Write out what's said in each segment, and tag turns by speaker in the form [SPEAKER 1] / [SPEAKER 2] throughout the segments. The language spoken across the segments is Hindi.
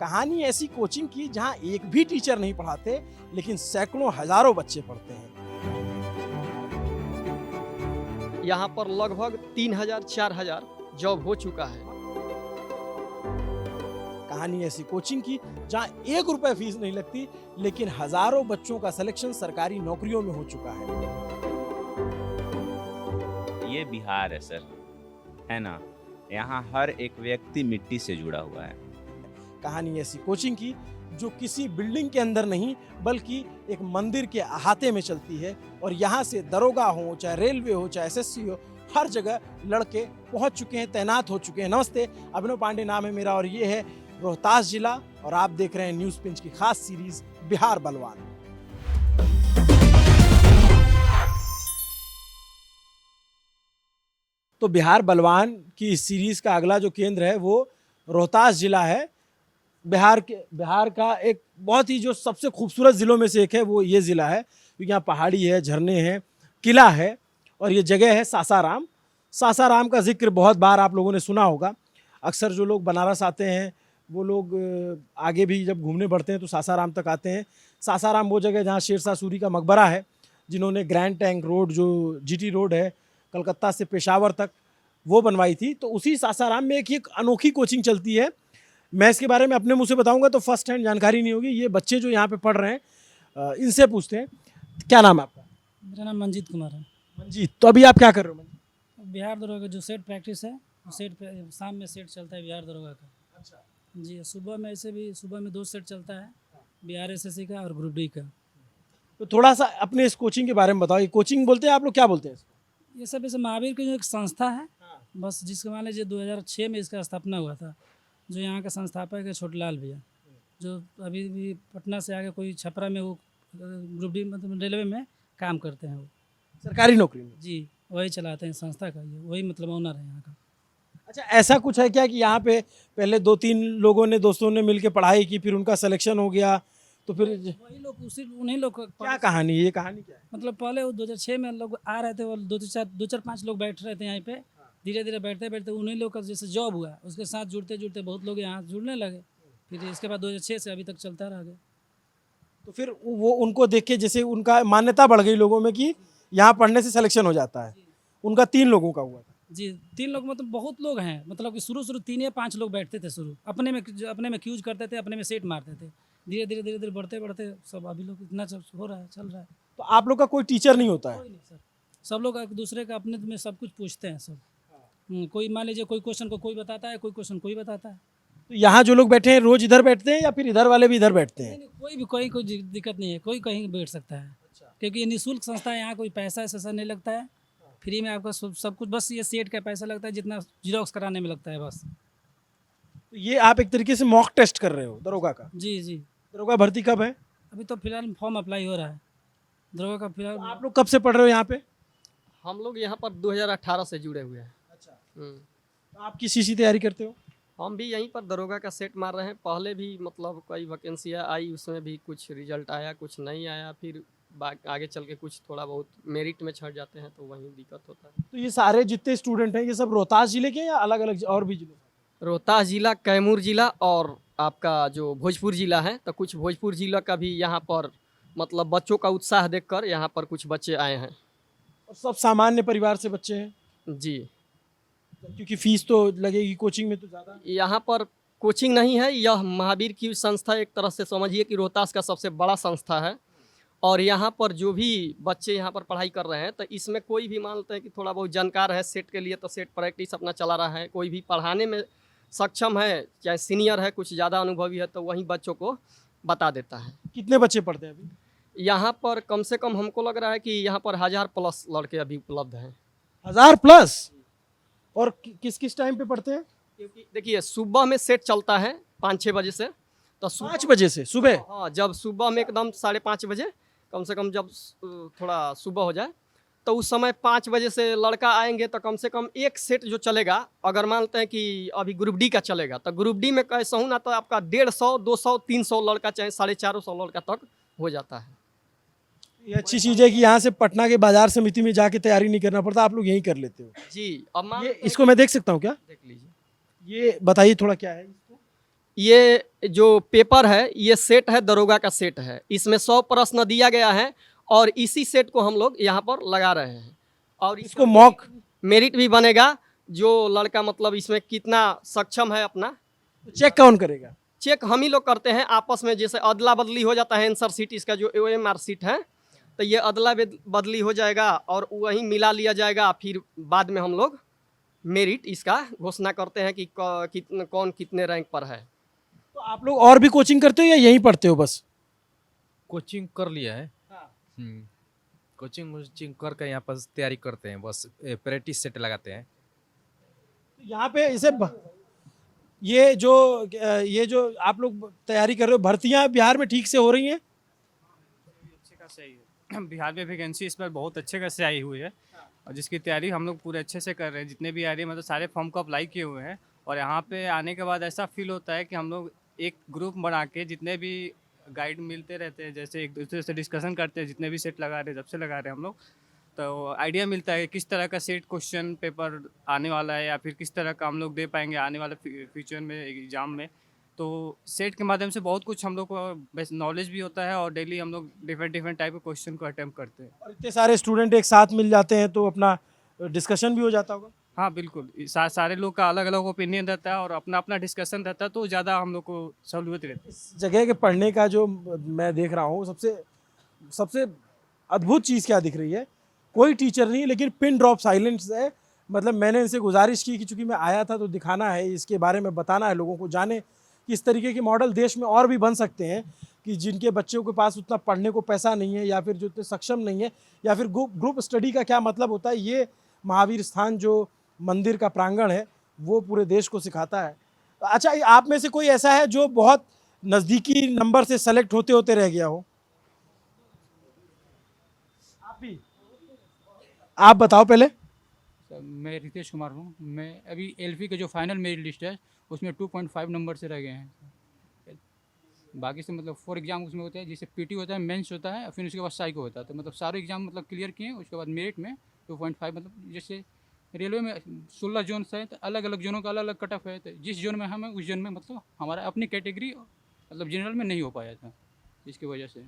[SPEAKER 1] कहानी ऐसी कोचिंग की जहां एक भी टीचर नहीं पढ़ाते, लेकिन सैकड़ों हजारों बच्चे पढ़ते हैं।
[SPEAKER 2] यहाँ पर लगभग 3000-4000 जॉब हो चुका है।
[SPEAKER 1] कहानी ऐसी कोचिंग की जहां 1 रुपए फीस नहीं लगती, लेकिन हजारों बच्चों का सिलेक्शन सरकारी नौकरियों में हो चुका है।
[SPEAKER 3] ये बिहार है सर, है ना। यहाँ हर एक व्यक्ति मिट्टी से जुड़ा हुआ है।
[SPEAKER 1] कहानी ऐसी कोचिंग की जो किसी बिल्डिंग के अंदर नहीं, बल्कि एक मंदिर के अहाते में चलती है, और यहाँ से दरोगा हो, चाहे रेलवे हो, चाहे एसएससी हो, हर जगह लड़के पहुँच चुके हैं, तैनात हो चुके हैं। नमस्ते, अभिनव पांडे नाम है मेरा, और ये है रोहतास जिला, और आप देख रहे हैं न्यूज़ पिंच की खास सीरीज बिहार बलवान। तो बिहार बलवान की इस सीरीज का अगला जो केंद्र है वो रोहतास जिला है। बिहार का एक बहुत ही जो सबसे खूबसूरत ज़िलों में से एक है वो ये ज़िला है, क्योंकि यहाँ पहाड़ी है, झरने हैं, किला है, और ये जगह है सासाराम। सासाराम का जिक्र बहुत बार आप लोगों ने सुना होगा। अक्सर जो लोग बनारस आते हैं वो लोग आगे भी जब घूमने बढ़ते हैं तो सासाराम तक आते हैं। सासाराम वो जगह जहाँ शेरशाह सूरी का मकबरा है, जिन्होंने ग्रैंड टैंक रोड, जो जीटी रोड है कलकत्ता से पेशावर तक, वो बनवाई थी। तो उसी सासाराम में एक अनोखी कोचिंग चलती है। मैं इसके बारे में अपने मुंह से बताऊंगा तो फर्स्ट हैंड जानकारी नहीं होगी। ये बच्चे जो यहाँ पे पढ़ रहे हैं इनसे पूछते हैं, क्या नाम है आपका?
[SPEAKER 4] मेरा नाम मंजीत कुमार है।
[SPEAKER 1] मंजीत, तो अभी आप क्या कर रहे हो? मंजीत,
[SPEAKER 4] बिहार दरोगा का जो सेट प्रैक्टिस है, सेट शाम में सेट चलता है बिहार दरोगा का।
[SPEAKER 1] अच्छा।
[SPEAKER 4] जी, सुबह में ऐसे भी सुबह में 2 सेट चलता है, बिहार एसएससी का और ग्रुप डी का।
[SPEAKER 1] तो थोड़ा सा अपने इस कोचिंग के बारे में बताओ। ये कोचिंग बोलते हैं आप लोग, क्या बोलते हैं इसको?
[SPEAKER 4] ये सब ऐसे महावीर की जो एक संस्था है, बस जिसके मान लीजिए 2006 में इसका स्थापना हुआ था। जो यहाँ का संस्थापक है छोटलाल भैया, जो अभी भी पटना से आगे कोई छपरा में वो ग्रुप डी मतलब रेलवे में काम करते हैं, वो
[SPEAKER 1] सरकारी नौकरी में।
[SPEAKER 4] जी वही चलाते हैं संस्था का, ये वही मतलब ओनर है यहाँ का।
[SPEAKER 1] अच्छा, ऐसा कुछ है क्या कि यहाँ पे पहले 2-3 लोगों ने, दोस्तों ने मिलके पढ़ाई की, फिर उनका सिलेक्शन हो गया, तो फिर
[SPEAKER 4] वही लोग उन्हीं लोग
[SPEAKER 1] क्या कहानी है? ये कहानी क्या है?
[SPEAKER 4] मतलब पहले वो 2006 में लोग आ रहे थे, वो 2-4-5 लोग बैठ रहे थे यहाँ पे। धीरे धीरे बैठते बैठते उन्हीं लोग का जैसे जॉब हुआ, उसके साथ जुड़ते जुड़ते बहुत लोग यहाँ जुड़ने लगे। फिर इसके बाद 2006 से अभी तक चलता रह गया।
[SPEAKER 1] तो फिर वो उनको देख के जैसे उनका मान्यता बढ़ गई लोगों में कि यहाँ पढ़ने से सिलेक्शन हो जाता है। उनका 3 लोगों का हुआ था।
[SPEAKER 4] जी, 3 लोग मतलब बहुत लोग हैं, मतलब कि शुरू 3 या 5 लोग बैठते थे शुरू, अपने में क्यूज करते थे, अपने में सेट मारते थे। धीरे धीरे बढ़ते बढ़ते सब अभी लोग इतना हो रहा है, चल रहा है।
[SPEAKER 1] तो आप लोग का कोई टीचर नहीं होता है?
[SPEAKER 4] कोई नहीं सर, सब लोग एक दूसरे का अपने में सब कुछ पूछते हैं सब। कोई मान लीजिए कोई क्वेश्चन को कोई बताता है, कोई क्वेश्चन कोई बताता है।
[SPEAKER 1] तो यहाँ जो लोग बैठे हैं रोज इधर बैठते हैं या फिर इधर वाले भी इधर बैठते हैं?
[SPEAKER 4] कोई दिक्कत नहीं है, कोई कहीं बैठ सकता है। क्योंकि ये निःशुल्क संस्था है, यहाँ कोई पैसा ऐसा नहीं लगता है, फ्री में आपका सब कुछ। बस ये सेट का पैसा लगता है जितना जीरोक्स कराने में लगता है बस।
[SPEAKER 1] तो ये आप एक तरीके से मॉक टेस्ट कर रहे हो दरोगा का?
[SPEAKER 4] जी जी।
[SPEAKER 1] दरोगा भर्ती कब है?
[SPEAKER 4] अभी तो फिलहाल फॉर्म अप्लाई हो रहा है दरोगा का। फिलहाल
[SPEAKER 1] तो आप लोग कब से पढ़ रहे हो यहाँ पे?
[SPEAKER 2] हम लोग यहाँ पर 2018 से जुड़े हुए हैं।
[SPEAKER 1] अच्छा,
[SPEAKER 2] हम्म।
[SPEAKER 1] तो आप किस चीज़ की तैयारी करते हो?
[SPEAKER 2] हम भी यहीं पर दरोगा का सेट मार रहे हैं। पहले भी मतलब कई वैकेंसियाँ आई, उसमें भी कुछ रिजल्ट आया, कुछ नहीं आया। फिर आगे चल के कुछ थोड़ा बहुत मेरिट में छट जाते हैं तो वहीं दिक्कत होता है।
[SPEAKER 1] तो ये सारे जितने स्टूडेंट हैं ये सब रोहतास जिले के या अलग अलग और भी जिले?
[SPEAKER 2] रोहतास जिला, कैमूर जिला और आपका जो भोजपुर जिला है, तो कुछ भोजपुर जिला का भी यहाँ पर मतलब बच्चों का उत्साह देखकर यहाँ पर कुछ बच्चे आए हैं।
[SPEAKER 1] और सब सामान्य परिवार से बच्चे हैं?
[SPEAKER 2] जी,
[SPEAKER 1] क्योंकि फीस तो लगेगी कोचिंग में तो ज़्यादा।
[SPEAKER 2] यहाँ पर कोचिंग नहीं है, यह महावीर की संस्था एक तरह से समझिए कि रोहतास का सबसे बड़ा संस्था है। और यहाँ पर जो भी बच्चे यहाँ पर पढ़ाई कर रहे हैं, तो इसमें कोई भी मानते हैं कि थोड़ा बहुत जानकार है सेट के लिए, तो सेट प्रैक्टिस अपना चला रहा है। कोई भी पढ़ाने में सक्षम है, चाहे सीनियर है, कुछ ज़्यादा अनुभवी है, तो वहीं बच्चों को बता देता है।
[SPEAKER 1] कितने बच्चे पढ़ते हैं अभी
[SPEAKER 2] यहाँ पर? कम से कम हमको लग रहा है कि यहाँ पर 1000+ लड़के अभी उपलब्ध हैं।
[SPEAKER 1] 1000+? और किस किस टाइम पे पढ़ते हैं?
[SPEAKER 2] क्योंकि देखिए सुबह में सेट चलता है 5-6 बजे से, तो
[SPEAKER 1] 5 बजे से सुबह?
[SPEAKER 2] हाँ, जब सुबह में एकदम 5:30 बजे कम से कम, जब थोड़ा सुबह हो जाए तो उस समय 5 बजे से लड़का आएंगे, तो कम से कम एक सेट जो चलेगा, अगर मानते हैं कि अभी ग्रुप डी का चलेगा, तो ग्रुप डी में कैसा हूँ ना, तो आपका 150, 200, 300 लड़का, चाहे 450 लड़का तक हो जाता है।
[SPEAKER 1] ये अच्छी चीज़ है कि यहाँ से पटना के बाजार समिति में जाके तैयारी नहीं करना पड़ता, आप लोग यहीं कर लेते हो।
[SPEAKER 2] जी, अब
[SPEAKER 1] ये इसको मैं देख सकता हूँ क्या?
[SPEAKER 2] देख लीजिए।
[SPEAKER 1] ये बताइए थोड़ा क्या है इसको?
[SPEAKER 2] ये जो पेपर है ये सेट है, दरोगा का सेट है। इसमें 100 प्रश्न दिया गया है और इसी सेट को हम लोग यहाँ पर लगा रहे हैं और
[SPEAKER 1] इसको मॉक
[SPEAKER 2] मेरिट भी बनेगा। जो लड़का मतलब इसमें कितना सक्षम है अपना
[SPEAKER 1] चेक कौन करेगा?
[SPEAKER 2] चेक हम ही लोग करते हैं आपस में। जैसे अदला बदली हो जाता है आंसर सीट, इसका जो OMR सीट है, तो ये अदला बदली हो जाएगा और वहीं मिला लिया जाएगा। फिर बाद में हम लोग मेरिट इसका घोषणा करते हैं कि कौन कितने रैंक पर है।
[SPEAKER 1] तो आप लोग और भी कोचिंग करते हो या यहीं पढ़ते हो बस?
[SPEAKER 5] कोचिंग कर लिया है। कोचिंग करके यहाँ पर तैयारी करते हैं, बस प्रैक्टिस सेट लगाते हैं।
[SPEAKER 1] यहाँ पे इसे ये जो आप लोग तैयारी कर रहे हो, भर्तियां बिहार में ठीक से हो रही हैं?
[SPEAKER 6] अच्छे खासे आई है बिहार में। वैकेंसी इस बार बहुत अच्छे खासे आई हुई है और जिसकी तैयारी हम लोग पूरे अच्छे से कर रहे हैं। जितने भी आ रही है मतलब सारे फॉर्म को अप्लाई किए हुए हैं और यहाँ पे आने के बाद ऐसा फील होता है कि हम लोग एक ग्रुप बना के जितने भी गाइड मिलते रहते हैं, जैसे एक दूसरे से डिस्कशन करते हैं, जितने भी सेट लगा रहे हैं जब से लगा रहे हैं हम लोग, तो आइडिया मिलता है किस तरह का सेट क्वेश्चन पेपर आने वाला है या फिर किस तरह का हम लोग दे पाएंगे आने वाले फ्यूचर में एग्ज़ाम में। तो सेट के माध्यम से बहुत कुछ हम लोग को नॉलेज भी होता है और डेली हम लोग डिफरेंट टाइप के क्वेश्चन को अटेम्प्ट करते हैं।
[SPEAKER 1] और इतने सारे स्टूडेंट एक साथ मिल जाते हैं तो अपना डिस्कशन भी हो जाता होगा?
[SPEAKER 6] हाँ बिल्कुल, सारे लोग का अलग अलग ओपिनियन रहता है और अपना अपना डिस्कशन रहता है, तो ज़्यादा हम लोग को सहूलियत रहती है।
[SPEAKER 1] इस जगह के पढ़ने का जो मैं देख रहा हूँ, सबसे अद्भुत चीज़ क्या दिख रही है? कोई टीचर नहीं, लेकिन पिन ड्रॉप साइलेंस है। मतलब मैंने इनसे गुजारिश की कि चूंकि मैं आया था तो दिखाना है, इसके बारे में बताना है, लोगों को जाने कि इस तरीके के मॉडल देश में और भी बन सकते हैं कि जिनके बच्चों के पास उतना पढ़ने को पैसा नहीं है या फिर जो इतने सक्षम नहीं है, या फिर ग्रुप स्टडी का क्या मतलब होता है, ये महावीर स्थान जो मंदिर का प्रांगण है वो पूरे देश को सिखाता है। अच्छा, आप में से कोई ऐसा है जो बहुत नज़दीकी नंबर से सेलेक्ट होते होते रह गया हो? आप भी, आप बताओ पहले।
[SPEAKER 7] मैं रितेश कुमार हूँ। मैं अभी एलपी का जो फाइनल मेरिट लिस्ट है उसमें 2.5 नंबर से रह गए हैं। बाकी से मतलब 4 एग्जाम उसमें होते हैं, जैसे पीटी होता है, मेंस होता है, फिर उसके बाद साइको होता है। तो मतलब सारे एग्जाम मतलब क्लियर किए, उसके बाद मेरिट में 2.5। मतलब जैसे रेलवे में 16 जोन है तो अलग अलग जोनों का अलग अलग कट ऑफ है। तो जिस जोन में हम हैं उस जोन में मतलब हमारा अपनी कैटेगरी मतलब जनरल में नहीं हो पाया था, इसकी वजह से।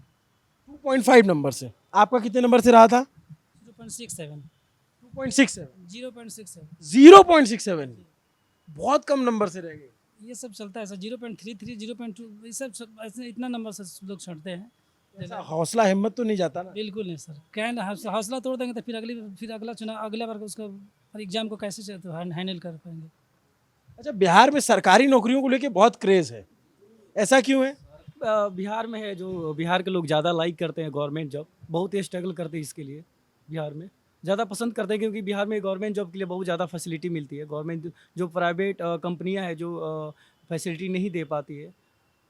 [SPEAKER 1] 2.5 नंबर से। आपका कितने नंबर से रहा था?
[SPEAKER 4] 0.67
[SPEAKER 1] 2.67
[SPEAKER 4] 0.67
[SPEAKER 1] 0.67 बहुत कम नंबर से रह गए।
[SPEAKER 4] ये सब चलता है सर। 0.33 0.2 ये सब ऐसे इतना नंबर से लोग छंटते हैं।
[SPEAKER 1] ऐसा हौसला हिम्मत तो नहीं जाता ना?
[SPEAKER 4] बिल्कुल नहीं सर। क्या हौसला तोड़ देंगे तो फिर अगला चुनाव अगला बार उसका एग्जाम को कैसे हैंडल कर पाएंगे?
[SPEAKER 1] अच्छा, बिहार में सरकारी नौकरियों को लेके बहुत क्रेज है, ऐसा क्यों है?
[SPEAKER 2] बिहार में है जो बिहार के लोग ज़्यादा लाइक करते हैं गवर्नमेंट जॉब, बहुत ही स्ट्रगल करते हैं इसके लिए। बिहार में ज़्यादा पसंद करते हैं क्योंकि बिहार में गवर्नमेंट जॉब के लिए बहुत ज़्यादा फैसिलिटी मिलती है। गवर्नमेंट जो प्राइवेट कंपनियां हैं जो फैसिलिटी नहीं दे पाती है,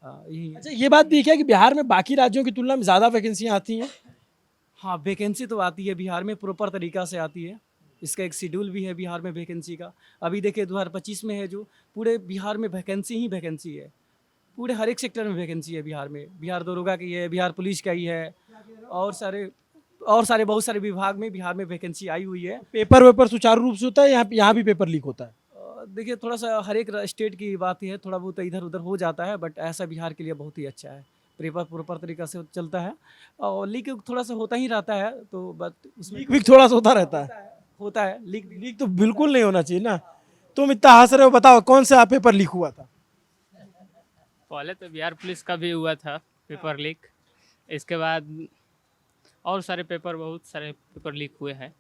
[SPEAKER 2] यही है।
[SPEAKER 1] अच्छा, ये बात भी है क्या कि बिहार में बाकी राज्यों की तुलना में ज़्यादा वैकेंसियाँ आती हैं?
[SPEAKER 2] हाँ, वैकेंसी तो आती है बिहार में, प्रॉपर तरीक़ा से आती है। इसका एक शेड्यूल भी है बिहार में वैकेंसी का। अभी देखिए 2025 में है जो पूरे बिहार में वैकेंसी ही वैकेंसी है। पूरे हर एक सेक्टर में वैकेंसी है बिहार में। बिहार दरोगा की है, बिहार पुलिस का ही है, और सारे बहुत सारे विभाग में बिहार में वैकेंसी आई हुई है।
[SPEAKER 1] पेपर वेपर सुचारू रूप से होता है? यहाँ भी पेपर लीक होता है?
[SPEAKER 2] देखिए थोड़ा सा हर एक स्टेट की बात ही है, थोड़ा बहुत इधर उधर हो जाता है, बट ऐसा बिहार के लिए बहुत ही अच्छा है। पेपर प्रॉपर तरीक़ा से चलता है और लीक थोड़ा सा होता ही रहता है, तो बट उसमें
[SPEAKER 1] लीक थोड़ा सा होता रहता है।
[SPEAKER 2] होता है लीक।
[SPEAKER 1] लीक तो बिल्कुल नहीं होना चाहिए ना। तुम इतना हंस रहे हो, बताओ कौन सा पेपर लीक हुआ था?
[SPEAKER 8] पहले तो बिहार पुलिस का भी हुआ था पेपर लीक, इसके बाद और सारे पेपर, बहुत सारे पेपर लीक हुए हैं।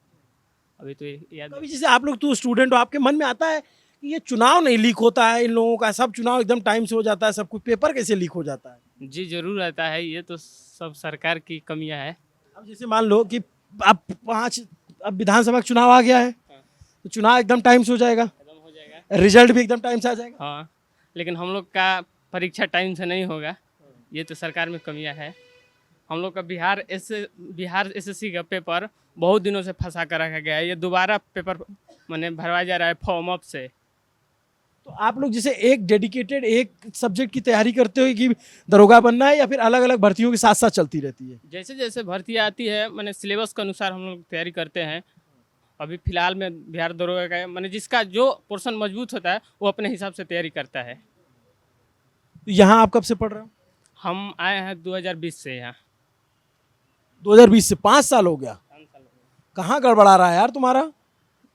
[SPEAKER 8] अभी तो याद
[SPEAKER 1] कभी जैसे आप लोग तो स्टूडेंट हो, आपके मन में आता है कि ये चुनाव नहीं लीक होता है इन लोगों का, सब चुनाव एकदम टाइम से हो जाता है, सब कुछ, पेपर कैसे लीक हो जाता है?
[SPEAKER 8] जी जरूर रहता है, ये तो सब सरकार की कमियां है।
[SPEAKER 1] अब जैसे मान लो कि अब विधानसभा का चुनाव आ गया है, तो चुनाव एकदम टाइम से हो जाएगा,
[SPEAKER 8] खत्म हो जाएगा।
[SPEAKER 1] रिजल्ट भी एकदम टाइम से आ जाएगा।
[SPEAKER 8] हाँ, लेकिन हम लोग का परीक्षा टाइम से नहीं होगा, ये तो सरकार में कमियां है। हम लोग का बिहार SSC का पेपर बहुत दिनों से फंसा कर रखा गया है। ये दोबारा पेपर मैंने भरवाया जा रहा है फॉर्म अप से।
[SPEAKER 1] तो आप लोग जैसे एक डेडिकेटेड एक सब्जेक्ट की तैयारी करते हो कि दरोगा बनना है, या फिर अलग अलग भर्तियों के साथ साथ चलती रहती है?
[SPEAKER 8] जैसे जैसे भर्ती आती है मैंने सिलेबस के अनुसार हम लोग तैयारी करते हैं। अभी फिलहाल में बिहार दरोगा का मैंने जिसका जो पोर्शन मजबूत होता है वो अपने हिसाब से तैयारी करता है।
[SPEAKER 1] तो यहाँ आप कब से पढ़ रहे हो?
[SPEAKER 8] हम आए हैं 2020 से यहाँ।
[SPEAKER 1] 2020 से 5 साल हो गया। कहाँ गड़बड़ा रहा है यार तुम्हारा?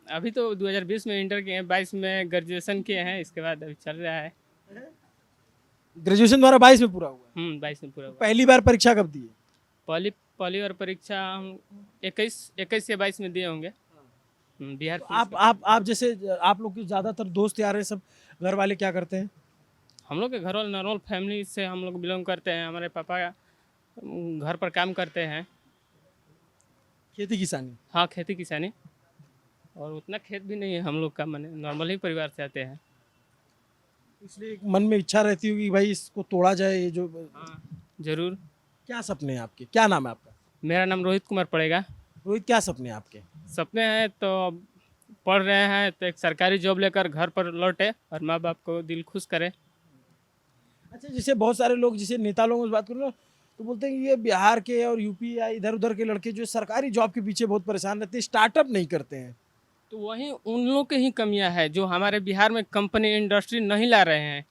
[SPEAKER 8] अभी तो 2020 में इंटर किए हैं, 22 में ग्रेजुएशन किए हैं, इसके बाद अभी चल रहा है।
[SPEAKER 1] ग्रेजुएशन तुम्हारा 22 में पूरा हुआ है?
[SPEAKER 8] 22 में पूरा हुआ।
[SPEAKER 1] पहली बार परीक्षा कब दी है?
[SPEAKER 8] पहली बार परीक्षा हम 21 या 22 में दिए होंगे। बिहार
[SPEAKER 1] तो
[SPEAKER 8] पुलिस
[SPEAKER 1] आप जैसे आप लोग के ज़्यादातर दोस्त यार हैं, सब घर वाले क्या करते हैं?
[SPEAKER 8] हम लोग के घर वाले नॉर्मल फैमिली से हम लोग बिलोंग करते हैं। हमारे पापा घर पर काम करते हैं।
[SPEAKER 1] खेती किसानी?
[SPEAKER 8] हाँ, खेती किसानी। और उतना खेत भी नहीं है हम लोग का, माने नॉर्मल ही परिवार से आते हैं।
[SPEAKER 1] इसलिए एक मन में इच्छा रहती होगी कि भाई इसको तोड़ा जाए, ये जो।
[SPEAKER 8] हाँ, जरूर।
[SPEAKER 1] क्या सपने हैं आपके? क्या नाम है आपका?
[SPEAKER 8] मेरा नाम रोहित कुमार पड़ेगा।
[SPEAKER 1] रोहित, क्या सपने हैं आपके?
[SPEAKER 8] सपने हैं तो पढ़ रहे हैं तो एक सरकारी जॉब लेकर घर पर लौटे और माँ बाप को दिल खुश करे।
[SPEAKER 1] अच्छा, जैसे बहुत सारे लोग, जैसे नेता लोगों से बात करो ना, तो बोलते हैं कि ये बिहार के और यूपी या इधर उधर के लड़के जो सरकारी जॉब के पीछे बहुत परेशान रहते हैं, स्टार्टअप नहीं करते हैं।
[SPEAKER 8] तो वही उन लोग के ही कमियां है जो हमारे बिहार में कंपनी इंडस्ट्री नहीं ला रहे हैं।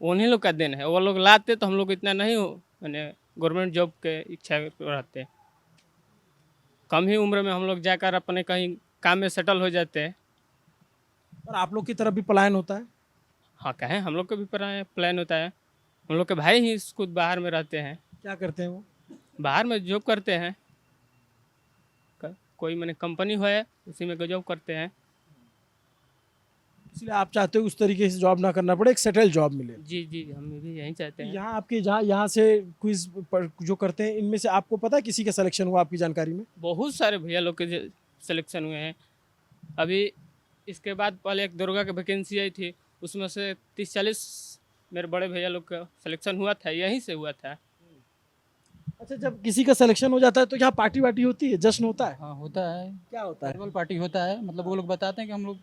[SPEAKER 8] उन्हीं लोग का देन है। वो लोग लाते तो हम लोग इतना नहीं हो, मैंने गवर्नमेंट जॉब के इच्छा रहते। कम ही उम्र में हम लोग जाकर अपने कहीं काम में सेटल हो जाते हैं।
[SPEAKER 1] और आप लोग की तरफ भी पलायन होता है?
[SPEAKER 8] हाँ, कहें हम लोग का भी प्लान होता है। हम लोग के भाई ही खुद बाहर में रहते हैं।
[SPEAKER 1] क्या करते हैं वो?
[SPEAKER 8] बाहर में जॉब करते हैं। कोई मैंने कंपनी है उसी में जॉब करते हैं।
[SPEAKER 1] इसलिए आप चाहते हो उस तरीके से जॉब ना करना पड़े, एक सेटल जॉब मिले।
[SPEAKER 8] जी जी, हम भी यही चाहते हैं।
[SPEAKER 1] यहाँ आपके यहाँ से क्विज जो करते हैं, इनमें से आपको पता है किसी का सिलेक्शन हुआ आपकी जानकारी में?
[SPEAKER 8] बहुत सारे भैया लोग के सिलेक्शन हुए हैं। अभी इसके बाद पहले एक दुर्गा की वैकेंसी आई थी, उसमें से 30-40 मेरे बड़े भैया लोग का सिलेक्शन हुआ था, यहीं से हुआ था।
[SPEAKER 1] अच्छा, जब किसी का सिलेक्शन हो जाता है तो यहाँ पार्टी वार्टी होती है, जश्न होता है?
[SPEAKER 7] हाँ होता है,
[SPEAKER 1] क्या होता है?
[SPEAKER 7] फेयरवेल पार्टी होता है। मतलब वो लोग बताते हैं कि हम लोग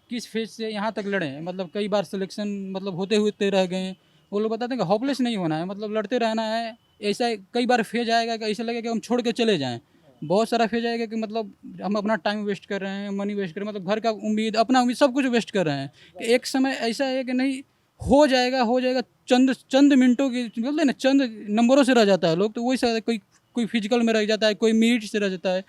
[SPEAKER 7] किस फेज से यहाँ तक लड़े हैं। मतलब कई बार सिलेक्शन मतलब होते होते रह गए हैं। वो लोग बताते हैं कि होपलेस नहीं होना है, मतलब लड़ते रहना है। ऐसा कई बार फेज आएगा कि ऐसा लगेगा कि हम छोड़ के चले जाएं। बहुत सारा फेज आएगा कि मतलब हम अपना टाइम वेस्ट कर रहे हैं, मनी वेस्ट कर रहे हैं, मतलब घर का उम्मीद, अपना उम्मीद, सब कुछ वेस्ट कर रहे हैं। कि एक समय ऐसा है कि नहीं हो जाएगा, चंद मिनटों की, बोलते हैं ना, चंद नंबरों से रह जाता है लोग। तो वही सा कोई फिजिकल में रह जाता है, कोई मिनट से रह जाता है।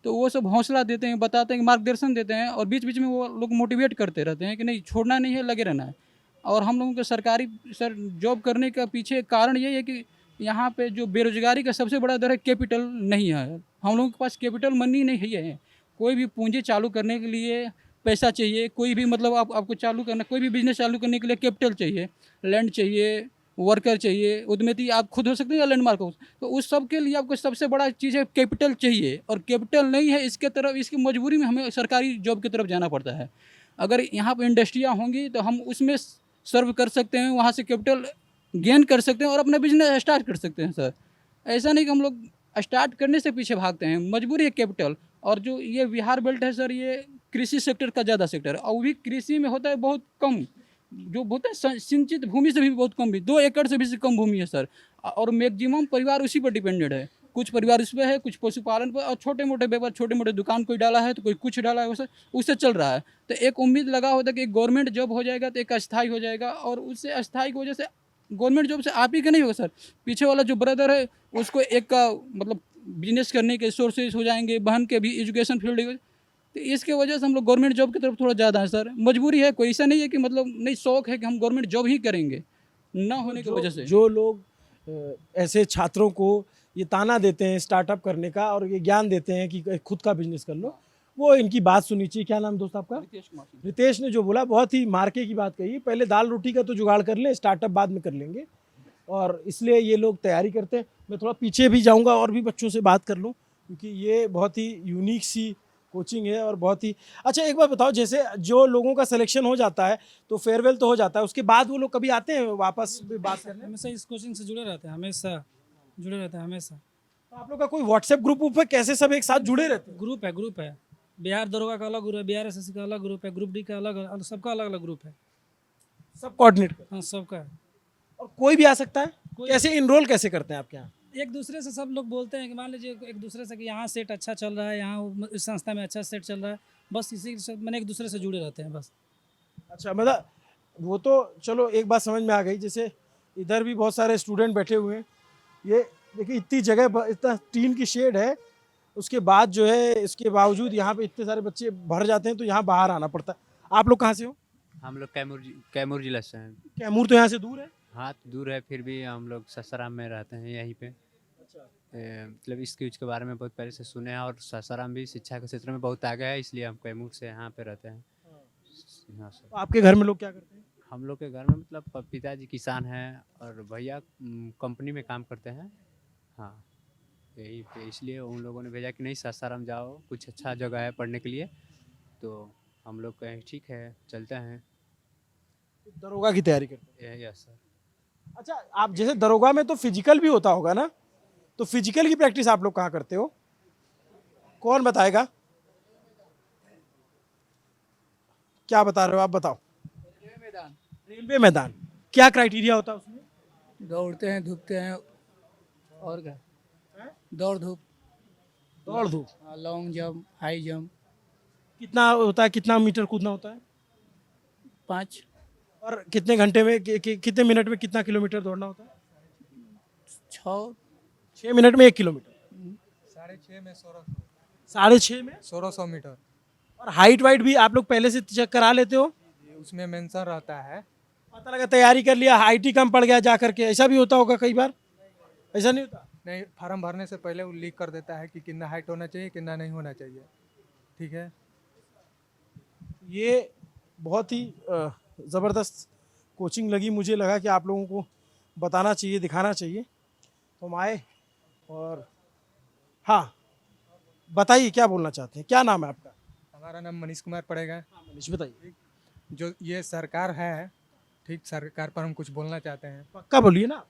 [SPEAKER 7] तो वो सब हौसला देते हैं, बताते हैं, मार्गदर्शन देते हैं, और बीच बीच में वो लोग मोटिवेट करते रहते हैं कि नहीं छोड़ना नहीं है, लगे रहना है। और हम लोगों के सरकारी जॉब करने का पीछे कारण यही है कि यहाँ पे जो बेरोजगारी का सबसे बड़ा दर है, कैपिटल नहीं है। हम लोगों के पास कैपिटल मनी नहीं है। कोई भी पूंजी चालू करने के लिए पैसा चाहिए। कोई भी मतलब आपको चालू करना, कोई भी बिजनेस चालू करने के लिए कैपिटल चाहिए, लैंड चाहिए, वर्कर चाहिए, उद्यमी आप खुद हो सकते हैं या लैंडमार्क हो। तो उस सब के लिए आपको सबसे बड़ा चीज़ है कैपिटल चाहिए, और कैपिटल नहीं है, इसके तरफ, इसकी मजबूरी में हमें सरकारी जॉब की तरफ जाना पड़ता है। अगर यहाँ पर इंडस्ट्रियाँ होंगी तो हम उसमें सर्व कर सकते हैं, वहाँ से कैपिटल गेन कर सकते हैं और अपना बिजनेस स्टार्ट कर सकते हैं सर। ऐसा नहीं कि हम लोग स्टार्ट करने से पीछे भागते हैं, मजबूरी है कैपिटल। और जो ये बिहार बेल्ट है सर, ये कृषि सेक्टर का ज़्यादा सेक्टर है, और वो भी कृषि में होता है बहुत कम, जो होता है सिंचित भूमि से भी बहुत कम, भी 2 एकड़ से भी कम भूमि है सर। और मैक्सिमम परिवार उसी पर डिपेंडेड है। कुछ परिवार इस पर है, कुछ पशुपालन पर, और छोटे मोटे व्यापार, छोटे मोटे दुकान कोई डाला है तो कोई कुछ डाला है, उससे चल रहा है। तो एक उम्मीद लगा होता है कि गवर्नमेंट जॉब हो जाएगा तो एक अस्थायी हो जाएगा, और उससे अस्थायी की वजह से गवर्नमेंट जॉब से आप ही का नहीं होगा सर, पीछे वाला जो ब्रदर है उसको एक का मतलब बिजनेस करने के सोर्सेज हो जाएंगे, बहन के भी एजुकेशन फील्ड। तो इसके वजह से हम लोग गवर्नमेंट जॉब की तरफ थोड़ा ज़्यादा है सर, मजबूरी है। कोई ऐसा नहीं है कि मतलब नहीं, शौक है कि हम गवर्नमेंट जॉब ही करेंगे, ना होने की वजह से।
[SPEAKER 1] जो लोग ऐसे छात्रों को ये ताना देते हैं स्टार्टअप करने का, और ये ज्ञान देते हैं कि खुद का बिजनेस कर लो, वो इनकी बात सुननी चाहिए। क्या नाम दोस्त आपका? रितेश ने जो बोला, बहुत ही मार्के की बात कही। पहले दाल रोटी का तो जुगाड़ कर लें, स्टार्टअप बाद में कर लेंगे, और इसलिए ये लोग तैयारी करते हैं। मैं थोड़ा पीछे भी जाऊंगा और भी बच्चों से बात कर लूँ, क्योंकि ये बहुत ही यूनिक सी कोचिंग है और बहुत ही अच्छा। एक बार बताओ, जैसे जो लोगों का सिलेक्शन हो जाता है तो फेयरवेल तो हो जाता है, उसके बाद वो लोग कभी आते हैं वापस भी बात करने?
[SPEAKER 4] हमेशा इस कोचिंग से जुड़े रहते हैं, हमेशा जुड़े रहते हैं, हमेशा।
[SPEAKER 1] तो आप लोग का कोई व्हाट्सएप ग्रुप है? कैसे सब एक साथ जुड़े रहते हैं?
[SPEAKER 4] ग्रुप है। बिहार दरोगा का अलग ग्रुप है, बिहार एसएससी का अलग ग्रुप है, ग्रुप डी का अलग, सबका अलग अलग ग्रुप है।
[SPEAKER 1] सब कोऑर्डिनेट कर?
[SPEAKER 4] हाँ, सबका है।
[SPEAKER 1] और कोई भी आ सकता है? कैसे इनरोल कैसे करते हैं आपके यहाँ?
[SPEAKER 4] एक दूसरे से सब लोग बोलते हैं कि मान लीजिए एक दूसरे से कि यहाँ सेट अच्छा चल रहा है, यहाँ इस संस्था में अच्छा सेट चल रहा है, बस इसी से मैंने एक दूसरे से जुड़े रहते हैं बस।
[SPEAKER 1] अच्छा, मतलब वो तो चलो एक बात समझ में आ गई, जैसे इधर भी बहुत सारे स्टूडेंट बैठे हुए हैं, ये देखिए इतनी जगह, इतना टीन की शेड है, उसके बाद जो है इसके बावजूद यहाँ पे इतने सारे बच्चे भर जाते हैं, तो यहाँ बाहर आना पड़ता है। आप लोग कहाँ से हो?
[SPEAKER 9] हम लोग कैमूर जिला से हैं।
[SPEAKER 1] कैमूर तो यहाँ से दूर है।
[SPEAKER 9] हाँ तो दूर है, फिर भी हम लोग सासाराम में रहते हैं यहीं पे। मतलब इस चीज़ के बारे में बहुत पहले से सुने हैं, और सासाराम भी शिक्षा के क्षेत्र में बहुत आगे है, इसलिए हम कैमूर से यहाँ पे रहते हैं। हाँ सर।
[SPEAKER 1] तो आपके घर में लोग क्या करते हैं?
[SPEAKER 9] हम लोग के घर में मतलब पिताजी किसान हैं और भैया कंपनी में काम करते हैं। हाँ यही पे, इसलिए उन लोगों ने भेजा कि नहीं सासाराम जाओ, कुछ अच्छा जगह है पढ़ने के लिए। तो हम लोग कहें ठीक है चलते हैं।
[SPEAKER 1] दरोगा की तैयारी करते हैं।
[SPEAKER 9] Yes sir.
[SPEAKER 1] अच्छा, आप जैसे दरोगा में तो फिजिकल भी होता होगा ना, तो फिजिकल की प्रैक्टिस आप लोग कहाँ करते हो? कौन बताएगा? क्या बता रहे हो आप, बताओ। रेलवे मैदान, क्या क्राइटेरिया होता है उसमें?
[SPEAKER 10] दौड़ते हैं, धूपते हैं, और क्या, दौड़ धूप,
[SPEAKER 1] दौड़ धूप,
[SPEAKER 10] लॉन्ग जंप, हाई जंप।
[SPEAKER 1] कितना होता है, कितना मीटर कूदना होता है?
[SPEAKER 10] 5
[SPEAKER 1] और कितने घंटे में कितने मिनट में कितना किलोमीटर दौड़ना होता है? 6 मिनट में 1 किलोमीटर।
[SPEAKER 11] 6.5 में
[SPEAKER 1] 6.5 में
[SPEAKER 11] 1600 मीटर।
[SPEAKER 1] और हाइट वाइट भी आप लोग पहले से चेक करा लेते हो?
[SPEAKER 11] उसमें मेंशन रहता है।
[SPEAKER 1] पता लगा तैयारी कर लिया, हाइट ही कम पड़ गया जा करके, ऐसा भी होता होगा कई बार? ऐसा नहीं होता?
[SPEAKER 11] नहीं, फार्म भरने से पहले वो लीक कर देता है कि कितना हाइट होना चाहिए, कितना नहीं होना चाहिए। ठीक है,
[SPEAKER 1] ये बहुत ही ज़बरदस्त कोचिंग लगी, मुझे लगा कि आप लोगों को बताना चाहिए, दिखाना चाहिए, तो हम आए। और हाँ, बताइए क्या बोलना चाहते हैं, क्या नाम है आपका?
[SPEAKER 11] हमारा नाम मनीष कुमार पड़ेगा।
[SPEAKER 1] हाँ, मनीष बताइए।
[SPEAKER 11] जो ये सरकार है, ठीक, सरकार पर हम कुछ बोलना चाहते हैं।
[SPEAKER 1] पक्का बोलिए ना।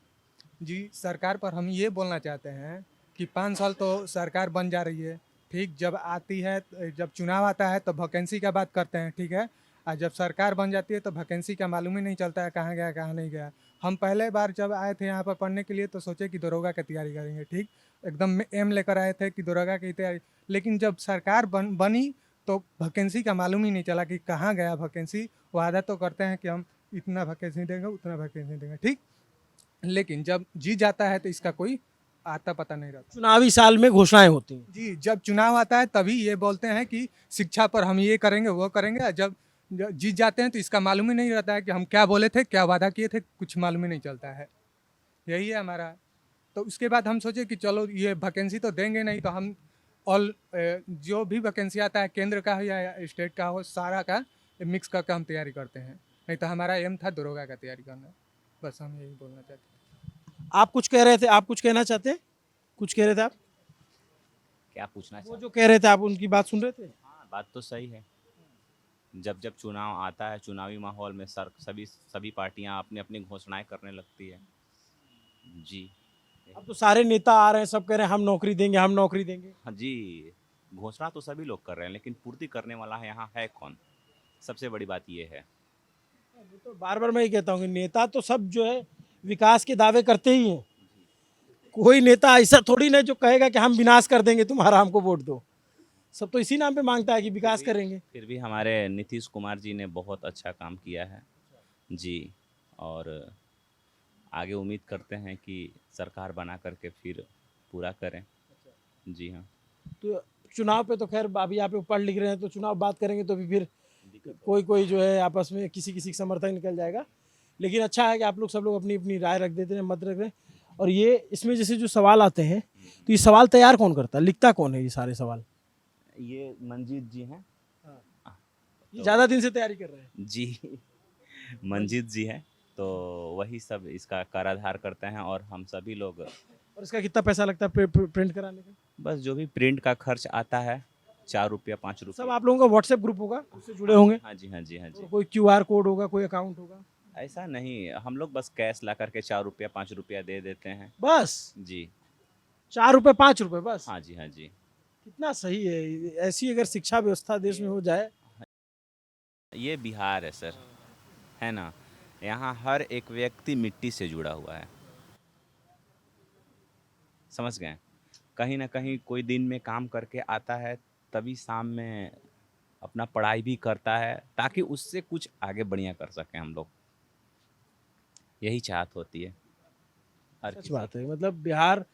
[SPEAKER 11] जी, सरकार पर हम ये बोलना चाहते हैं कि 5 साल तो सरकार बन जा रही है, ठीक, जब आती है, जब चुनाव आता है तो वैकेंसी का बात करते हैं, ठीक है, और जब सरकार बन जाती है तो वैकेंसी का मालूम ही नहीं चलता है कहाँ गया कहाँ नहीं गया। हम पहले बार जब आए थे यहाँ पर पढ़ने के लिए तो सोचे कि दरोगा की तैयारी करेंगे, ठीक, एकदम एम लेकर आए थे कि दरोगा की तैयारी, लेकिन जब सरकार बनी तो वैकेंसी का मालूम ही नहीं चला कि कहाँ गया वैकेंसी। वादा तो करते हैं कि हम इतना वैकेंसी देंगे, उतना वैकेंसी देंगे, ठीक, लेकिन जब जी जाता है तो इसका कोई आता पता नहीं रहता।
[SPEAKER 1] चुनावी साल में घोषणाएं होती हैं।
[SPEAKER 11] जी, जब चुनाव आता है तभी ये बोलते हैं कि शिक्षा पर हम ये करेंगे वो करेंगे, जब जीत जाते हैं तो इसका मालूम ही नहीं रहता है कि हम क्या बोले थे, क्या वादा किए थे, कुछ मालूम ही नहीं चलता है। यही है हमारा। तो उसके बाद हम सोचे कि चलो ये वैकेंसी तो देंगे नहीं, तो हम ऑल जो भी वैकेंसी आता है केंद्र का हो या स्टेट का हो, सारा का मिक्स करके हम तैयारी करते हैं। नहीं तो हमारा एम था दरोगा का तैयारी करना। बस हम यही बोलना चाहते हैं।
[SPEAKER 1] आप कुछ कह रहे थे, आप कुछ कहना चाहते हैं? कुछ कह रहे थे आप?
[SPEAKER 3] क्या पूछना
[SPEAKER 1] वो
[SPEAKER 3] चाहिए?
[SPEAKER 1] जो कह रहे थे आप उनकी बात सुन रहे थे?
[SPEAKER 3] हाँ, बात तो सही है। जब जब चुनाव आता है, चुनावी माहौल में सभी पार्टियां अपनी अपनी घोषणाएं करने लगती है। जी
[SPEAKER 1] अब तो सारे नेता आ रहे हैं, सब कह रहे हैं हम नौकरी देंगे, हम नौकरी देंगे।
[SPEAKER 3] हाँ जी, घोषणा तो सभी लोग कर रहे हैं, लेकिन पूर्ति करने वाला है यहाँ है कौन? सबसे बड़ी बात ये है।
[SPEAKER 1] तो बार बार मैं ये कहता हूँ कि नेता तो सब जो है विकास के दावे करते ही हैं। कोई नेता ऐसा थोड़ी ना जो कहेगा कि हम विनाश कर देंगे तुम्हारा, हमको वोट दो। सब तो इसी नाम पे मांगता है कि विकास करेंगे।
[SPEAKER 3] फिर भी हमारे नीतीश कुमार जी ने बहुत अच्छा काम किया है जी, और आगे उम्मीद करते हैं कि सरकार बना करके फिर पूरा करें। जी हाँ।
[SPEAKER 1] तो चुनाव पे तो खैर अभी आप लोग पढ़ लिख रहे हैं, तो चुनाव बात करेंगे तो भी फिर कोई जो है आपस में किसी किसी का समर्थन निकल जाएगा। लेकिन अच्छा है कि आप लोग सब लोग अपनी अपनी राय रख देते हैं, मत रख रहे हैं। और ये इसमें जैसे जो सवाल आते हैं, तो ये सवाल तैयार कौन करता है, लिखता कौन है ये सारे सवाल?
[SPEAKER 3] ये मंजीत जी हैं।
[SPEAKER 1] ये ज़्यादा दिन से तैयारी कर रहे हैं
[SPEAKER 3] जी मंजीत जी हैं, तो वही सब इसका कराधार करते हैं, और हम सभी लोग
[SPEAKER 1] और इसका कितना पैसा लगता है प्रिंट कराने का?
[SPEAKER 3] बस जो भी प्रिंट का खर्च आता है 4 रुपया 5
[SPEAKER 1] सब
[SPEAKER 3] रुपया।
[SPEAKER 1] आप लोगों का व्हाट्सएप ग्रुप होगा, उससे जुड़े होंगे?
[SPEAKER 3] हाँ जी, हाँ जी, हाँ जी।
[SPEAKER 1] और कोई QR कोड होगा, कोई अकाउंट होगा?
[SPEAKER 3] ऐसा नहीं, हम लोग बस कैश ला करके 4 रुपया 5 रुपया दे देते हैं।
[SPEAKER 1] बस
[SPEAKER 3] जी
[SPEAKER 1] 4 रुपये 5 रुपये बस?
[SPEAKER 3] हाँ जी, हाँ जी।
[SPEAKER 1] कितना सही है। ऐसी अगर शिक्षा व्यवस्था देश में हो जाए।
[SPEAKER 3] ये बिहार है सर, है ना, यहाँ हर एक व्यक्ति मिट्टी से जुड़ा हुआ है, समझ गए? कहीं ना कहीं कोई दिन में काम करके आता है, तभी शाम में अपना पढ़ाई भी करता है, ताकि उससे कुछ आगे बढ़िया कर सकें हम लोग। यही चाहत होती है हर
[SPEAKER 1] सच
[SPEAKER 3] किसी
[SPEAKER 1] बात है, मतलब बिहार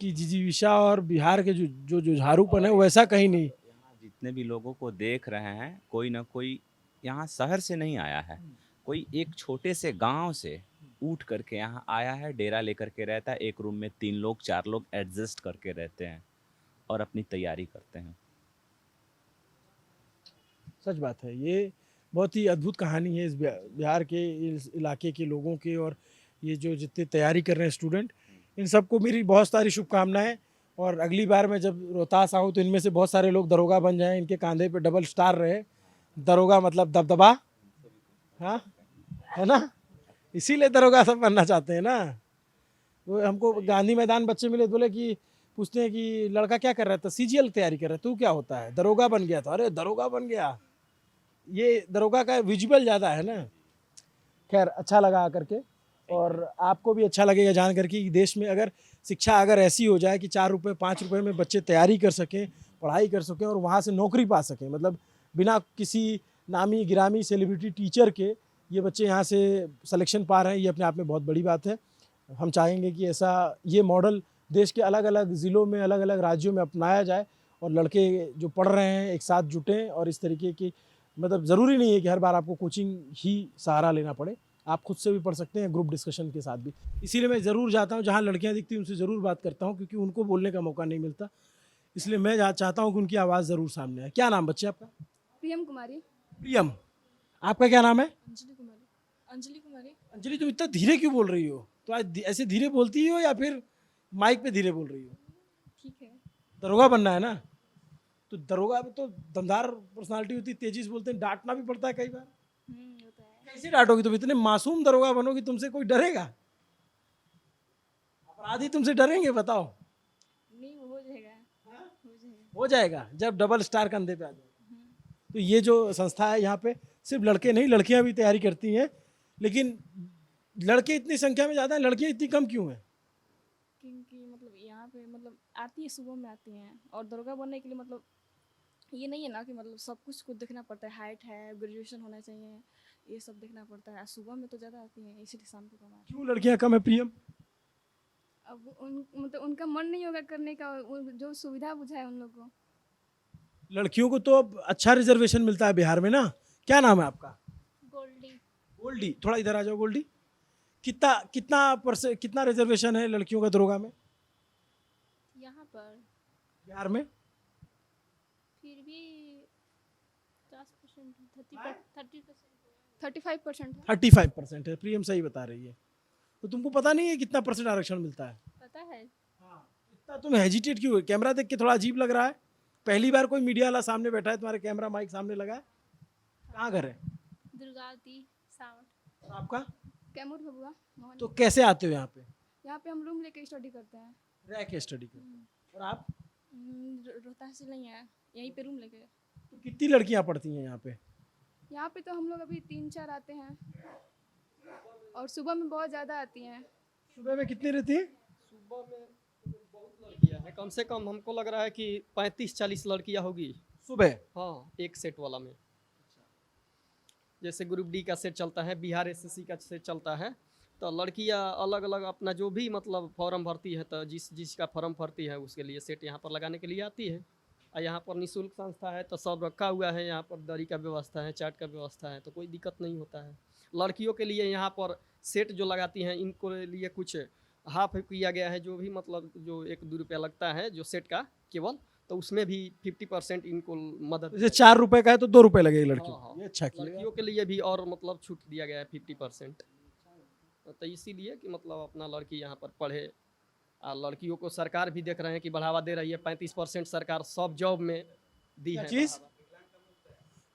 [SPEAKER 1] की जिजीविषा और बिहार के जो जुझारूपन है वैसा कहीं नहीं।
[SPEAKER 3] यहाँ जितने भी लोगों को देख रहे हैं, कोई ना कोई यहाँ शहर से नहीं आया है, कोई एक छोटे से गांव से उठ करके यहाँ आया है, डेरा लेकर के रहता है, एक रूम में 3 लोग 4 लोग एडजस्ट करके रहते हैं और अपनी तैयारी करते हैं।
[SPEAKER 1] सच बात है, ये बहुत ही अद्भुत कहानी है इस बिहार के इस इलाके के लोगों के, और ये जो जितने तैयारी कर रहे हैं स्टूडेंट, इन सबको मेरी बहुत सारी शुभकामनाएं। और अगली बार मैं जब रोहतास आऊँ तो इनमें से बहुत सारे लोग दरोगा बन जाएं, इनके कंधे पे डबल स्टार रहे, दरोगा मतलब दबदबा, हाँ है ना, इसीलिए दरोगा सब बनना चाहते हैं ना। वो हमको गांधी मैदान बच्चे मिले, बोले कि पूछते हैं कि लड़का क्या कर रहा था, सीजीएल तैयारी कर रहा है, तू क्या होता है, दरोगा बन गया था। अरे दरोगा बन गया, ये दरोगा का विजुअल ज़्यादा है ना। खैर अच्छा लगा आकर के, और आपको भी अच्छा लगेगा जान करके कि देश में अगर शिक्षा अगर ऐसी हो जाए कि 4 रुपये 5 रुपये में बच्चे तैयारी कर सकें, पढ़ाई कर सकें और वहाँ से नौकरी पा सकें, मतलब बिना किसी नामी गिरामी सेलिब्रिटी टीचर के ये बच्चे यहाँ से सिलेक्शन पा रहे हैं, ये अपने आप में बहुत बड़ी बात है। हम चाहेंगे कि ऐसा ये मॉडल देश के अलग अलग ज़िलों में, अलग अलग राज्यों में अपनाया जाए, और लड़के जो पढ़ रहे हैं एक साथ जुटें, और इस तरीके की, मतलब ज़रूरी नहीं है कि हर बार आपको कोचिंग ही सहारा लेना पड़े, आप खुद से भी पढ़ सकते हैं, ग्रुप डिस्कशन के साथ भी। इसीलिए मैं ज़रूर जाता हूँ, जहाँ लड़कियाँ दिखती हैं उनसे ज़रूर बात करता हूँ, क्योंकि उनको बोलने का मौका नहीं मिलता, इसलिए मैं चाहता हूँ कि उनकी आवाज़ ज़रूर सामने आए। क्या नाम बच्चे आपका?
[SPEAKER 12] प्रियम कुमारी।
[SPEAKER 1] प्रियम। आपका क्या नाम है?
[SPEAKER 12] अंजलि कुमारी। अंजलि कुमारी।
[SPEAKER 1] अंजलि, तुम इतना धीरे क्यों बोल रही हो? तो आज ऐसे धीरे बोलती हो या फिर माइक पे धीरे बोल रही हो?
[SPEAKER 12] ठीक है।
[SPEAKER 1] दरोगा बनना है ना, तो दरोगा में तो दमदार पर्सनालिटी होती है, तेजी से बोलते हैं, डांटना भी पड़ता है कई बार।
[SPEAKER 12] होता है।
[SPEAKER 1] कैसे डांटोगी तुम? इतने मासूम दरोगा बनोगी, तुमसे कोई डरेगा? अपराधी तुमसे डरेंगे? बताओ।
[SPEAKER 12] नहीं, वो हो जाएगा। हो जाएगा।
[SPEAKER 1] हो जाएगा जब डबल स्टार कंधे पे आ जाए। तो ये जो संस्था है, यहाँ पे सिर्फ लड़के नहीं, लड़कियां भी तैयारी करती हैं, लेकिन लड़के इतनी संख्या में ज़्यादा हैं, लड़कियां इतनी कम क्यों हैं?
[SPEAKER 12] क्योंकि मतलब यहाँ पे मतलब आती है, सुबह में आती हैं, और दरोगा बनने के लिए मतलब ये नहीं है ना कि मतलब सब कुछ को देखना पड़ता है, हाइट है, ग्रेजुएशन होना चाहिए, ये सब देखना पड़ता है। सुबह में तो ज़्यादा आती हैं, इसलिए शाम को कम आती
[SPEAKER 1] क्यों लड़कियां कम है प्रियम?
[SPEAKER 12] हैं। अब मतलब उनका मन नहीं होगा करने का, जो सुविधा बुझाए उन लोग को।
[SPEAKER 1] लड़कियों को तो अब अच्छा रिजर्वेशन मिलता है बिहार में ना। क्या नाम है आपका?
[SPEAKER 12] गोल्डी।
[SPEAKER 1] गोल्डी, थोड़ा इधर आ जाओ गोल्डी। कितना रिजर्वेशन है लड़कियों का दरोगा में
[SPEAKER 12] यहाँ पर
[SPEAKER 1] बिहार में?
[SPEAKER 12] फिर भी 10%, 35% है।
[SPEAKER 1] 35% है। प्रियम सही बता रही है। तो तुमको पता नहीं है कितना परसेंट आरक्षण मिलता है?
[SPEAKER 12] पता है।
[SPEAKER 1] हाँ, इतना तुम हेजिटेट क्यों? कैमरा देख के थोड़ा अजीब लग रहा है। पहली बार कोई मीडिया वाला सामने बैठा है, तुम्हारे कैमरा माइक सामने लगा है। कहाँ घर है?
[SPEAKER 12] दुर्गावती सावट।
[SPEAKER 1] और आपका?
[SPEAKER 12] कैमूर भगुआ मोहन।
[SPEAKER 1] तो कैसे आते हो यहाँ पे?
[SPEAKER 12] यहाँ पे हम रूम लेके स्टडी करते हैं।
[SPEAKER 1] रह के स्टडी करते। और आप?
[SPEAKER 12] रोहतास से नहीं है, यहीं पे रूम लेके।
[SPEAKER 1] तो कितनी लड़कियाँ पढ़ती हैं यहाँ पे?
[SPEAKER 12] यहाँ पे तो हम लोग अभी 3-4 आते हैं, और सुबह में बहुत ज़्यादा आती हैं।
[SPEAKER 1] सुबह में कितनी रहती है?
[SPEAKER 2] सुबह में बहुत लड़कियां हैं, कम से कम हमको लग रहा है कि 35-40 लड़कियां होगी
[SPEAKER 1] सुबह।
[SPEAKER 2] हाँ, एक सेट वाला में। जैसे ग्रुप डी का सेट चलता है, बिहार एसएससी का सेट चलता है, तो लड़कियां अलग अलग अपना जो भी मतलब फॉर्म भरती है, तो जिसका फॉर्म भरती है उसके लिए सेट यहाँ पर लगाने के लिए आती है। और यहाँ पर निःशुल्क संस्था है, तो सब रखा हुआ है, यहाँ पर दरी का व्यवस्था है, चाट का व्यवस्था है, तो कोई दिक्कत नहीं होता है। लड़कियों के लिए यहाँ पर सेट जो लगाती हैं, इनको लिए कुछ हाफ किया गया है, जो भी मतलब जो 1-2 रुपया लगता है जो सेट का केवल, तो उसमें भी 50% इनको मदद।
[SPEAKER 1] जैसे 4 रुपए का है तो 2 रुपए लगेगी लड़की।
[SPEAKER 2] हाँ,
[SPEAKER 1] ये अच्छा किया।
[SPEAKER 2] लड़कियों के लिए भी और मतलब छूट दिया गया है 50%। तो इसीलिए कि मतलब अपना लड़की यहाँ पर पढ़े, और लड़कियों को सरकार भी देख रहे हैं कि बढ़ावा दे रही है। 35% सरकार सब जॉब में दी है।
[SPEAKER 1] चीज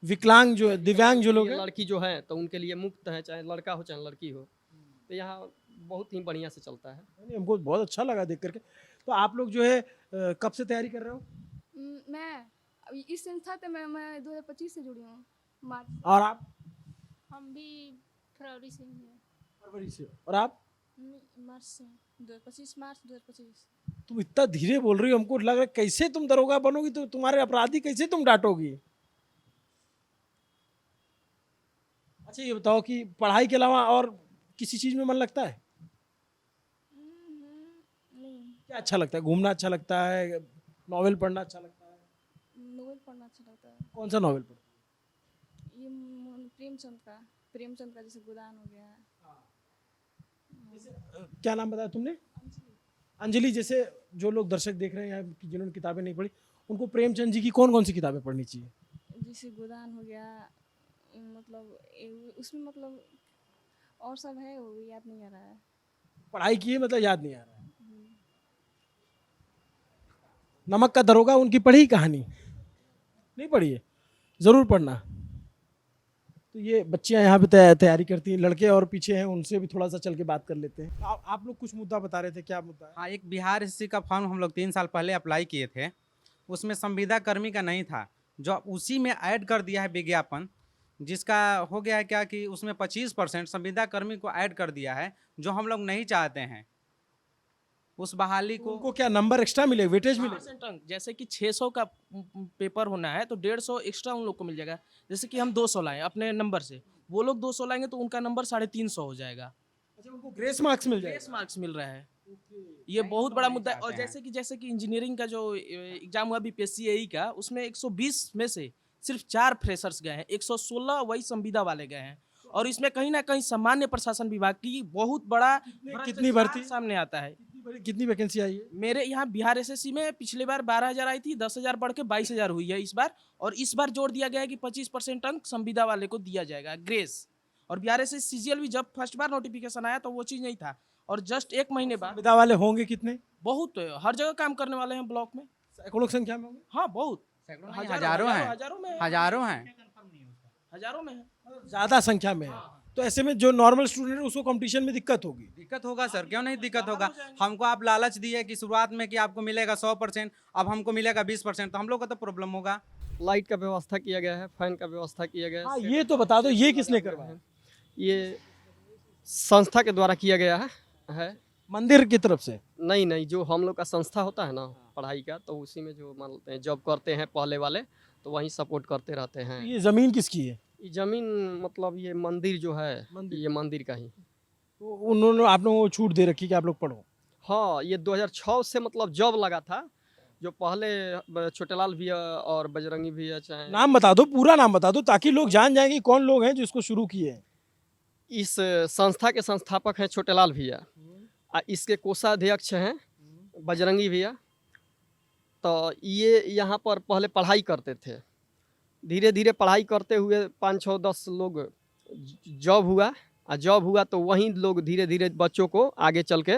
[SPEAKER 1] विकलांग जो दिव्यांग जो लोग हैं,
[SPEAKER 2] लड़की जो है तो उनके लिए मुफ्त है, चाहे लड़का हो चाहे लड़की हो। तो यहाँ बहुत ही बढ़िया से चलता है।
[SPEAKER 1] नहीं, हमको बहुत अच्छा लगा देख करके। तो आप लोग जो है कब से तैयारी कर रहे हो?
[SPEAKER 12] मैं अभी इस संस्था से मैं 2025 से जुड़ी हूँ, मार्च।
[SPEAKER 1] और आप?
[SPEAKER 12] हम भी फरवरी से ही हैं।
[SPEAKER 1] फरवरी से। और आप?
[SPEAKER 12] मार्च से, 2025 मार्च 2025।
[SPEAKER 1] तुम इतना धीरे बोल रही हो, हमको लग रहा है कैसे तुम दरोगा बनोगी, तो तुम्हारे अपराधी कैसे तुम डांटोगी? अच्छा ये बताओ कि पढ़ाई के अलावा और किसी चीज़ में मन लगता है?
[SPEAKER 12] नहीं,
[SPEAKER 1] क्या अच्छा लगता है? घूमना अच्छा लगता है, नॉवेल पढ़ना अच्छा लगता है?
[SPEAKER 12] नोवेल पढ़ना अच्छा लगता है।
[SPEAKER 1] कौन सा नॉवेल पढ़ते
[SPEAKER 12] ये प्रेमचंद का जैसे गोदान हो गया।
[SPEAKER 1] क्या नाम बताया तुमने? अंजलि। जैसे जो लोग दर्शक देख रहे हैं कि जिन्होंने किताबें नहीं पढ़ी, उनको प्रेमचंद जी की कौन कौन सी किताबें पढ़नी चाहिए?
[SPEAKER 12] जैसे गोदान हो गया, मतलब उसमें मतलब और सब है, वो याद नहीं आ रहा है।
[SPEAKER 1] पढ़ाई की है मतलब याद नहीं आ रहा है। नमक का दरोगा उनकी पढ़ी कहानी? नहीं पढ़ी है? ज़रूर पढ़ना। तो ये बच्चियां यहाँ पे तैयारी करती हैं, लड़के और पीछे हैं, उनसे भी थोड़ा सा चल के बात कर लेते हैं। आप लोग कुछ मुद्दा बता रहे थे, क्या मुद्दा है?
[SPEAKER 13] हाँ, एक बिहार एसएससी का फॉर्म हम लोग 3 साल पहले अप्लाई किए थे। उसमें संविदा कर्मी का नहीं था, जो उसी में ऐड कर दिया है विज्ञापन, जिसका हो गया है क्या कि उसमें 25% संविदा कर्मी को ऐड कर दिया है, जो हम लोग नहीं चाहते हैं। उस बहाली को
[SPEAKER 1] उनको क्या नंबर एक्स्ट्रा मिले, वेटेज मिले?
[SPEAKER 14] जैसे कि 600 का पेपर होना है तो 150 एक्स्ट्रा उन लोग को मिल जाएगा। जैसे कि हम 200 लाए अपने नंबर से, वो लोग 200 लाएंगे तो उनका नंबर 350 हो जाएगा।
[SPEAKER 1] अच्छा, उनको ग्रेस मार्क्स मिल जाएगा?
[SPEAKER 14] ग्रेस मार्क्स मिल रहा है। ये बहुत बड़ा मुद्दा है। और जैसे कि इंजीनियरिंग का जो एग्जाम हुआ बीपीएससी एई का, उसमें 120 में से सिर्फ 4 फ्रेशर्स गए हैं, 116 वही संविदा वाले गए हैं। और इसमें कहीं ना कहीं सामान्य प्रशासन विभाग की बहुत बड़ा
[SPEAKER 1] कितनी भर्ती
[SPEAKER 14] सामने आता है।
[SPEAKER 1] कितनी वैकेंसी आई है?
[SPEAKER 14] मेरे यहाँ बिहार एसएससी में पिछले बार 12,000 आई थी, 10,000 बढ़ के 22,000 हुई है इस बार। और इस बार जोड़ दिया गया है कि 25% अंक संविदा वाले को दिया जाएगा, ग्रेस। और बिहार एसएससी सीजीएल भी जब फर्स्ट बार नोटिफिकेशन आया तो वो चीज़ नहीं था, और जस्ट 1 महीने बाद।
[SPEAKER 1] संविदा वाले होंगे कितने?
[SPEAKER 14] बहुत, हर जगह काम करने वाले हैं ब्लॉक में,
[SPEAKER 1] सैकड़ों संख्या में होंगे।
[SPEAKER 14] हाँ बहुत,
[SPEAKER 13] हजारों हैं, हजारों हैं,
[SPEAKER 14] हजारों में है,
[SPEAKER 1] ज़्यादा संख्या में है। तो ऐसे में जो नॉर्मल स्टूडेंट है उसको कंपटीशन में दिक्कत होगी।
[SPEAKER 13] दिक्कत होगा सर, क्यों नहीं दिक्कत होगा। हमको आप लालच दिए कि शुरुआत में कि आपको मिलेगा 100%, अब हमको मिलेगा 20%, तो हम लोग का तो प्रॉब्लम होगा।
[SPEAKER 2] लाइट का व्यवस्था किया गया है, फैन का व्यवस्था किया गया है।
[SPEAKER 1] हाँ, ये तो बता दो, ये किसने करवाया?
[SPEAKER 2] ये संस्था के द्वारा किया गया है।
[SPEAKER 1] मंदिर की तरफ से?
[SPEAKER 2] नहीं, जो हम लोग का संस्था होता है ना पढ़ाई का, तो उसी में जो मानते हैं जॉब करते हैं पहले वाले, तो वहीं सपोर्ट करते रहते हैं।
[SPEAKER 1] ये ज़मीन किसकी है?
[SPEAKER 2] ये ज़मीन मतलब ये मंदिर जो है, ये मंदिर का ही।
[SPEAKER 1] तो उन्होंने आप लोगों को छूट दे रखी कि आप लोग पढ़ो?
[SPEAKER 2] हाँ, ये 2006 से मतलब जॉब लगा था, जो पहले छोटेलाल भैया और बजरंगी भैया चाहे।
[SPEAKER 1] नाम बता दो, पूरा नाम बता दो, ताकि लोग जान जाएंगे कौन लोग हैं जो इसको शुरू किए हैं।
[SPEAKER 2] इस संस्था के संस्थापक हैं छोटेलाल भैया, इसके कोषाध्यक्ष हैं बजरंगी भैया। तो ये यहाँ पर पहले पढ़ाई करते थे, धीरे धीरे पढ़ाई करते हुए 5, 6, 10 लोग जॉब हुआ तो वहीं लोग धीरे धीरे बच्चों को आगे चल के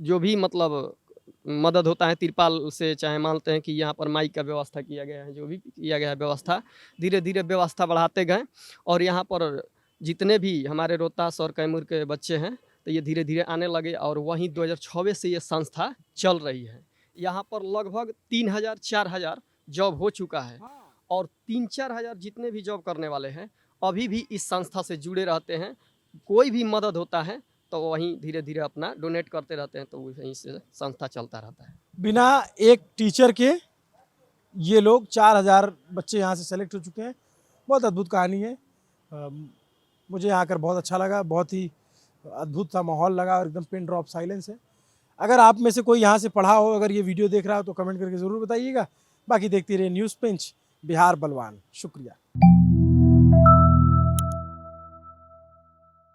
[SPEAKER 2] जो भी मतलब मदद होता है तिरपाल से, चाहे मानते हैं कि यहाँ पर माइक का व्यवस्था किया गया है, जो भी किया गया है व्यवस्था, धीरे धीरे व्यवस्था बढ़ाते गए। और यहाँ पर जितने भी हमारे रोहतास और कैमूर के बच्चे हैं, तो ये धीरे धीरे आने लगे। और वहीं 2026 से ये संस्था चल रही है। यहाँ पर लगभग 3,000 4,000 जॉब हो चुका है, और 3-4 हज़ार जितने भी जॉब करने वाले हैं अभी भी इस संस्था से जुड़े रहते हैं। कोई भी मदद होता है तो वहीं धीरे धीरे अपना डोनेट करते रहते हैं, तो वहीं से संस्था चलता रहता है।
[SPEAKER 1] बिना एक टीचर के ये लोग 4,000 बच्चे यहाँ से सेलेक्ट हो चुके हैं। बहुत अद्भुत कहानी है। मुझे यहाँ आकर बहुत अच्छा लगा, बहुत ही अद्भुत सा माहौल लगा और एकदम पिन ड्रॉप साइलेंस है। अगर आप में से कोई यहाँ से पढ़ा हो, अगर ये वीडियो देख रहा हो तो कमेंट करके ज़रूर बताइएगा। बाकी देखती रहिए न्यूज़ पिंच, बिहार बलवान। शुक्रिया।